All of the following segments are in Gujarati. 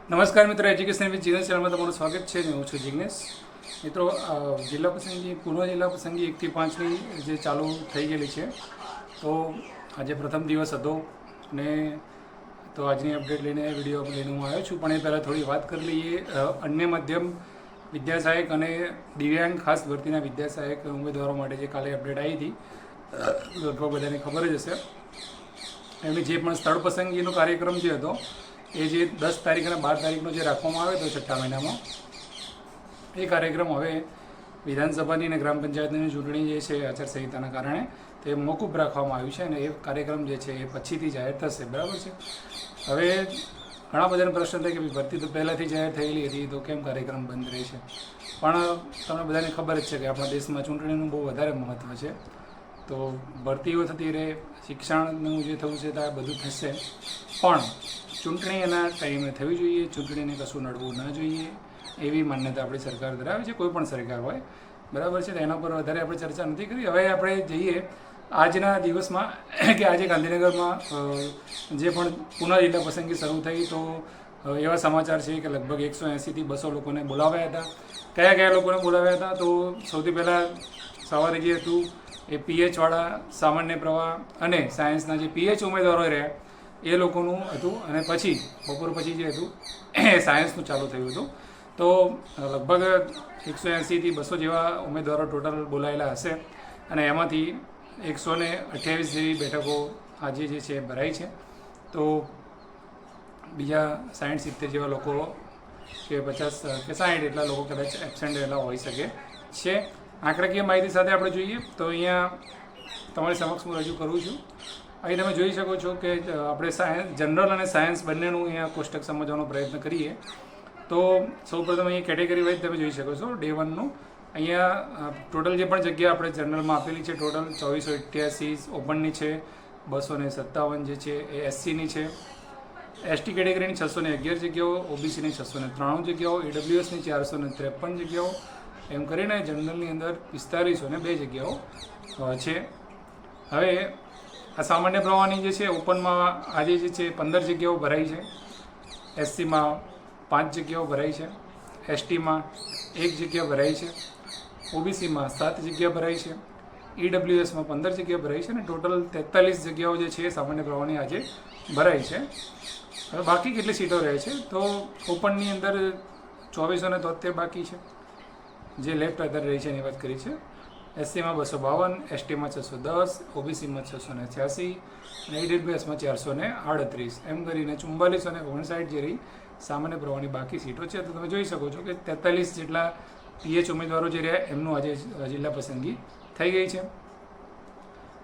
નમસ્કાર મિત્રો, એજ્યુકેશન વિથ જીગ્નેશ ચેનલમાં તમારું સ્વાગત છે. હું છું જિગ્નેશ. મિત્રો, જિલ્લા પસંદગી પૂર્વ જિલ્લા પસંદગી 1 થી 5ની જે ચાલુ થઈ ગયેલી છે, તો આજે પ્રથમ દિવસ હતો ને તો આજની અપડેટ લઈને વિડીયો લઈને હું આવ્યો છું. પણ એ પહેલાં થોડી વાત કરી લઈએ. અન્ય મધ્યમ વિદ્યા સહાયક અને દિવ્યાંગ ખાસ ભરતીના વિદ્યા સહાયક ઉમેદવારો માટે જે કાલે અપડેટ આવી હતી, લગભગ બધાને ખબર જ હશે. એમની જે પણ સ્થળ પસંદગીનો કાર્યક્રમ જે હતો એ જે 10 તારીખ અને 12 તારીખનો જે રાખવામાં આવ્યો હતો છઠ્ઠા મહિનામાં, એ કાર્યક્રમ હવે વિધાનસભાની અને ગ્રામ પંચાયતની ચૂંટણી જે છે આચારસંહિતાના કારણે તે મોકૂફ રાખવામાં આવ્યું છે અને એ કાર્યક્રમ જે છે એ પછીથી જાહેર થશે. બરાબર છે. હવે ઘણા બધાને પ્રશ્ન થાય કે ભરતી તો પહેલાંથી જાહેર થયેલી હતી, તો કેમ કાર્યક્રમ બંધ રહે છે? પણ તમને બધાને ખબર જ છે કે આપણા દેશમાં ચૂંટણીનું બહુ વધારે મહત્ત્વ છે. તો ભરતીઓ થતી રહે, શિક્ષણનું જે થવું છે તે આ બધું થશે, પણ ચૂંટણી એના ટાઈમે થવી જોઈએ. ચૂંટણીને કશું નડવું ન જોઈએ એવી માન્યતા આપણી સરકાર ધરાવે છે, કોઈ પણ સરકાર હોય. બરાબર છે. તો એના પર વધારે આપણે ચર્ચા નથી કરી. હવે આપણે જઈએ આજના દિવસમાં કે આજે ગાંધીનગરમાં જે પણ પુનઃ જિલ્લા પસંદગી શરૂ થઈ, તો એવા સમાચાર છે કે લગભગ 180થી 200 લોકોને બોલાવ્યા હતા. કયા કયા લોકોને બોલાવ્યા હતા? તો સૌથી પહેલાં સવારે જે હતું એ પીએચવાળા સામાન્ય પ્રવાહ અને સાયન્સના જે પીએચ ઉમેદવારો રહ્યા એ લોકોનું હતું, અને પછી બપોર પછી જે હતું એ સાયન્સનું ચાલુ થયું હતું. તો લગભગ 180થી 200 જેવા ઉમેદવારો ટોટલ બોલાયેલા હશે, અને એમાંથી 128 જેવી બેઠકો આજે જે છે ભરાઈ છે. તો બીજા 60-70 જેવા લોકો કે 50 કે 60 એટલા લોકો કદાચ એબસેન્ટ રહેલા હોઈ શકે છે. આંકડાકીય માહિતી સાથે આપણે જોઈએ તો અહીંયા તમારી સમક્ષ હું રજૂ કરું છું. અહીં તમે જોઈ શકો છો કે આપણે જનરલ અને સાયન્સ બંનેનું અહીંયા કોષ્ટક સમજવાનો પ્રયત્ન કરીએ તો સૌપ્રથમ અહીંયા કેટેગરી વાઇઝ તમે જોઈ શકો છો. ડે 1નું અહીંયા ટોટલ જે પણ જગ્યા આપણે જનરલમાં આપેલી છે ટોટલ 2488 ઓપનની છે, 257 જે છે એ એસસીની છે, એસટી કેટેગરીની 611 જગ્યાઓ, ઓબીસીની 693 જગ્યાઓ, ઈડબ્લ્યુએસની 453 જગ્યાઓ, એમ કરીને જનરલની અંદર 4502 જગ્યાઓ છે. હવે આ સામાન્ય પ્રવાહની જે છે ઓપનમાં આજે જે છે 15 જગ્યાઓ ભરાઈ છે, એસસીમાં 5 જગ્યાઓ ભરાઈ છે, એસટીમાં 1 જગ્યા ભરાઈ છે, ઓબીસીમાં 7 જગ્યા ભરાઈ છે, ઈડબ્લ્યુએસમાં 15 જગ્યા ભરાઈ છે, અને ટોટલ 43 જગ્યાઓ જે છે સામાન્ય પ્રવાહની આજે ભરાઈ છે. હવે બાકી કેટલી સીટો રહે છે? તો ઓપનની અંદર 2473 બાકી છે, જે લેફ્ટ આધાર રહી છે એની વાત કરી છે. એસસીમાં 252, એસટીમાં 610, ઓબીસીમાં 686 અને ઈડબ્લ્યુએસમાં 438, એમ કરીને 4459 જે રહી સામાન્ય પ્રવાહની બાકી સીટો છે. તો તમે જોઈ શકો છો કે 43 જેટલા પીએચ ઉમેદવારો જે રહ્યા એમનું આજે જિલ્લા પસંદગી થઈ ગઈ છે.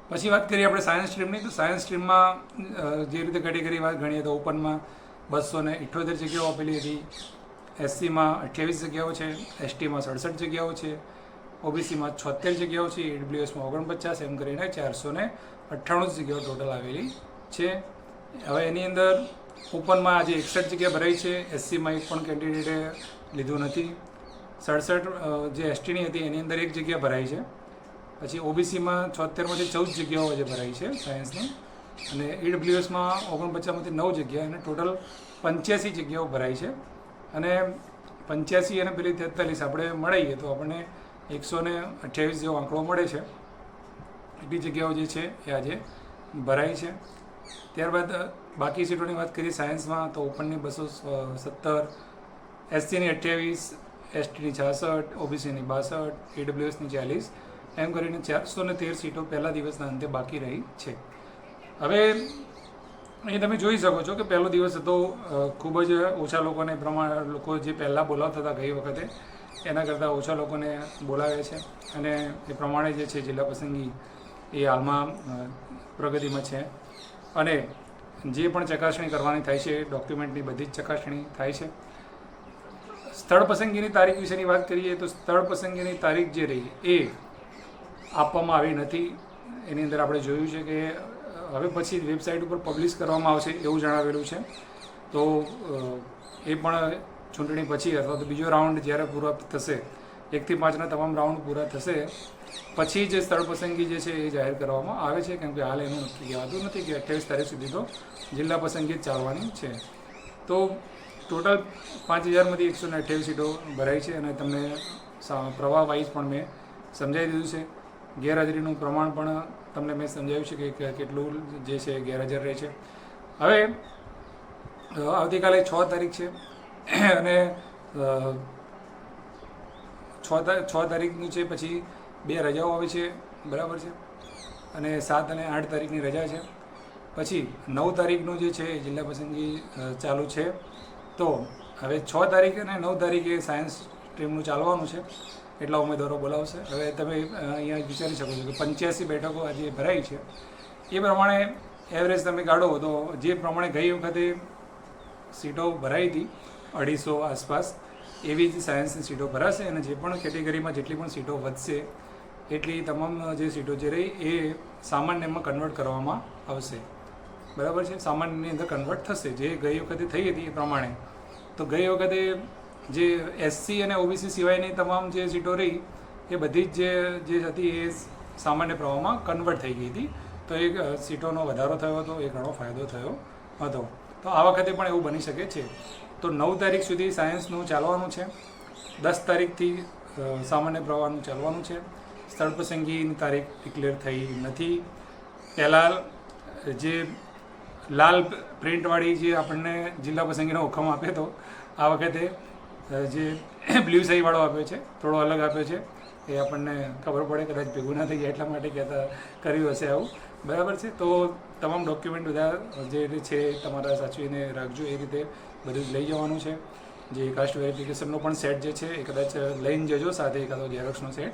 પછી વાત કરીએ આપણે સાયન્સ સ્ટ્રીમની. તો સાયન્સ સ્ટ્રીમમાં જે રીતે કેટેગરી વાત ગણીએ તો ઓપનમાં 278 જગ્યાઓ આપેલી હતી, એસસીમાં 28 જગ્યાઓ છે, એસટીમાં 67 જગ્યાઓ છે, ઓબીસીમાં 76 જગ્યાઓ છે, ઈડબ્લ્યુએસમાં 49, એમ કરીને 498 જગ્યાઓ ટોટલ આવેલી છે. હવે એની અંદર ઓપનમાં આજે 61 જગ્યા ભરાઈ છે, એસસીમાં એક પણ કેન્ડિડેટે લીધું નથી, 67 જે એસટીની હતી એની અંદર 1 જગ્યા ભરાઈ છે. પછી ઓબીસીમાં 76માંથી 14 જગ્યાઓ આજે ભરાઈ છે સાયન્સની, અને ઈડબ્લ્યુએસમાં 49માંથી 9 જગ્યા, અને ટોટલ 85 જગ્યાઓ ભરાઈ છે. અને 85 અને પેલી 43 આપણે મળીએ તો આપણને 128 જેવો આંકડો મળે છે. એટલી જગ્યાઓ જે છે એ આજે ભરાઈ છે. ત્યારબાદ બાકી સીટોની વાત કરીએ સાયન્સમાં તો ઓપનની 217, એસસીની 28, એસટીની 66, ઓબીસીની 62, ઈડબ્લ્યુએસની 40, એમ કરીને 413 સીટો પહેલા દિવસના અંતે બાકી રહી છે. હવે અહીં તમે જોઈ શકો છો કે પહેલો દિવસ હતો, ખૂબ જ ઓછા લોકોને લોકો જે પહેલાં બોલાવતા હતા ગઈ વખતે એના કરતાં ઓછા લોકોને બોલાવે છે, અને એ પ્રમાણે જે છે જિલ્લા પસંદગી એ હાલમાં પ્રગતિમાં છે. અને જે પણ ચકાસણી કરવાની થાય છે ડોક્યુમેન્ટની બધી જ ચકાસણી થાય છે. સ્થળ પસંદગીની તારીખ વિશેની વાત કરીએ તો સ્થળ પસંદગીની તારીખ જે રહી એ આપવામાં આવી નથી. એની અંદર આપણે જોયું છે કે હવે પછી વેબસાઇટ ઉપર પબ્લિશ કરવામાં આવશે એવું જણાવેલું છે. તો એ પણ ચૂંટણી પછી અથવા તો બીજો રાઉન્ડ જ્યારે પૂરો થશે, 1 થી 5ના તમામ રાઉન્ડ પૂરા થશે પછી જે સ્થળ પસંદગી જે છે એ જાહેર કરવામાં આવે છે. કેમ કે હાલ એનું નક્કી કહેવાતું નથી કે 28 તારીખ સુધી તો જિલ્લા પસંદગી જ ચાલવાની છે. તો ટોટલ 5000માંથી 128 સીટો ભરાઈ છે અને તમને પ્રવાહ વાઇઝ પણ મેં સમજાવી દીધું છે. ગેરહાજરીનું પ્રમાણ પણ તમને મેં સમજાવ્યું છે કે કેટલું જે છે ગેરહાજર રહે છે. હવે આવતીકાલે 6 તારીખ છે અને 6 તારીખનું છે, પછી 2 રજાઓ આવે છે, બરાબર છે, અને 7 અને 8 તારીખની રજા છે. પછી 9 તારીખનું જે છે જિલ્લા પસંદગી ચાલુ છે. તો હવે 6 તારીખે અને 9 તારીખે સાયન્સ સ્ટ્રીમનું ચાલવાનું છે, એટલા ઉમેદવારો બોલાવશે. હવે તમે અહીંયા વિચારી શકો છો કે 85 બેઠકો આજે ભરાઈ છે, એ પ્રમાણે એવરેજ તમે કાઢો તો જે પ્રમાણે ગઈ વખતે સીટો ભરાઈ હતી 250 આસપાસ, એવી જ સાયન્સની સીટો ભરાશે અને જે પણ કેટેગરીમાં જેટલી પણ સીટો વધશે એટલી તમામ જે સીટો જે રહી એ સામાન્યમાં કન્વર્ટ કરવામાં આવશે, બરાબર છે. સામાન્યની અંદર કન્વર્ટ થશે જે ગઈ વખતે થઈ હતી એ પ્રમાણે. તો ગઈ વખતે જે એસસી અને ઓબીસી સિવાયની તમામ જે સીટો રહી એ બધી જ જે હતી એ સામાન્ય પ્રવાહમાં કન્વર્ટ થઈ ગઈ હતી. તો એ સીટોનો વધારો થયો હતો, એ ઘણો ફાયદો થયો હતો. તો આ વખતે પણ એવું બની શકે છે. તો 9 તારીખ સુધી સાયન્સનું ચાલવાનું છે, 10 તારીખથી સામાન્ય પ્રવાહનું ચાલવાનું છે. સ્થળ પસંદગીની તારીખ ડિક્લેર થઈ નથી. પહેલાં જે લાલ પ્રિન્ટવાળી જે આપણને જિલ્લા પસંદગીનો હુકમ આપ્યો હતો, આ વખતે જે બ્લુ શાહીવાળો આપ્યો છે, થોડો અલગ આપ્યો છે. એ આપણને ખબર પડે, કદાચ ભેગું ના થઈ જાય એટલા માટે કર્યું હશે આવું, બરાબર છે. તો તમામ ડોક્યુમેન્ટ બધા જે છે તમારા સાચવીને રાખજો, એ રીતે બધું જ લઈ જવાનું છે. જે કાસ્ટ વેરિફિકેશનનો પણ સેટ જે છે એ કદાચ લઈને જજો સાથે, એકાદો ઝેરોક્સનો સેટ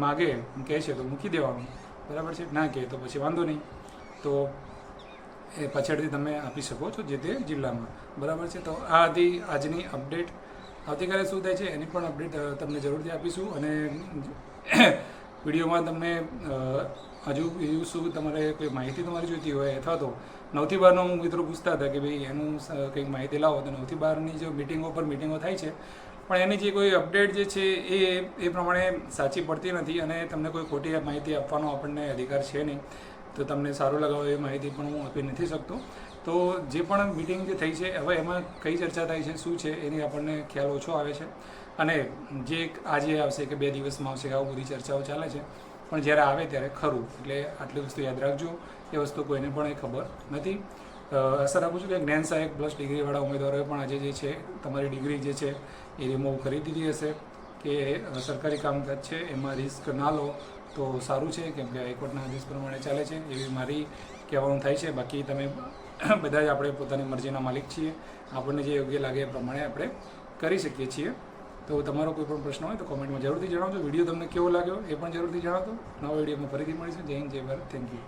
માગે કહે છે તો મૂકી દેવાનું, બરાબર છે. ના કહે તો પછી વાંધો નહીં, તો એ પાછળથી તમે આપી શકો છો જે તે જિલ્લામાં, બરાબર છે. તો આ હતી આજની અપડેટ. આવતીકાલે શું થાય છે એની પણ અપડેટ તમને જરૂરથી આપીશું. અને વિડીયોમાં તમને હજુ બીજું શું તમારે કોઈ માહિતી તમારી જોઈતી હોય અથવા તો 9 થી 12નો મિત્રો પૂછતા હતા કે ભાઈ એનું કંઈક માહિતી લાવો, તો 9 થી 12ની જે મિટિંગો થાય છે પણ એની જે કોઈ અપડેટ જે છે એ પ્રમાણે સાચી પડતી નથી અને તમને કોઈ ખોટી માહિતી આપવાનો આપણને અધિકાર છે નહીં. તો તમને સારું લગાવે એ માહિતી પણ હું આપી નથી શકતો. તો જે પણ મિટિંગ જે થઈ છે હવે એમાં કઈ ચર્ચા થાય છે, શું છે, એની આપણને ખ્યાલ ઓછો આવે છે. અને જે આજે આવશે કે 2 દિવસમાં આવશે, આવું બધી ચર્ચાઓ ચાલે છે. પણ જ્યારે આવે ત્યારે ખરું, એટલે આટલી વસ્તુ યાદ રાખજો. એ વસ્તુ કોઈને પણ એ ખબર નથી. આશા રાખું છું કે જ્ઞાન સહાયક પ્લસ ડિગ્રીવાળા ઉમેદવારોએ પણ આજે જે છે તમારી ડિગ્રી જે છે એ રિમૂવ કરી દીધી હશે કે સરકારી કામકાજ છે એમાં રિસ્ક ના લો તો સારું છે, કેમ કે હાઈકોર્ટના આદેશ પ્રમાણે ચાલે છે એવી મારી કહેવાનું થાય છે. બાકી તમે બધા જ આપણે પોતાની મરજીના માલિક છીએ, આપણને જે યોગ્ય લાગે એ પ્રમાણે આપણે કરી શકીએ છીએ. તો તમારો કોઈ પણ પ્રશ્ન હોય તો કોમેન્ટમાં જરૂરથી જણાવજો. વિડીયો તમને કેવો લાગ્યો એ પણ જરૂરથી જણાવજો. નવા વિડીયોમાં ફરીથી મળીશું. જય હિન્દ, જય ભારત, થેન્ક યુ.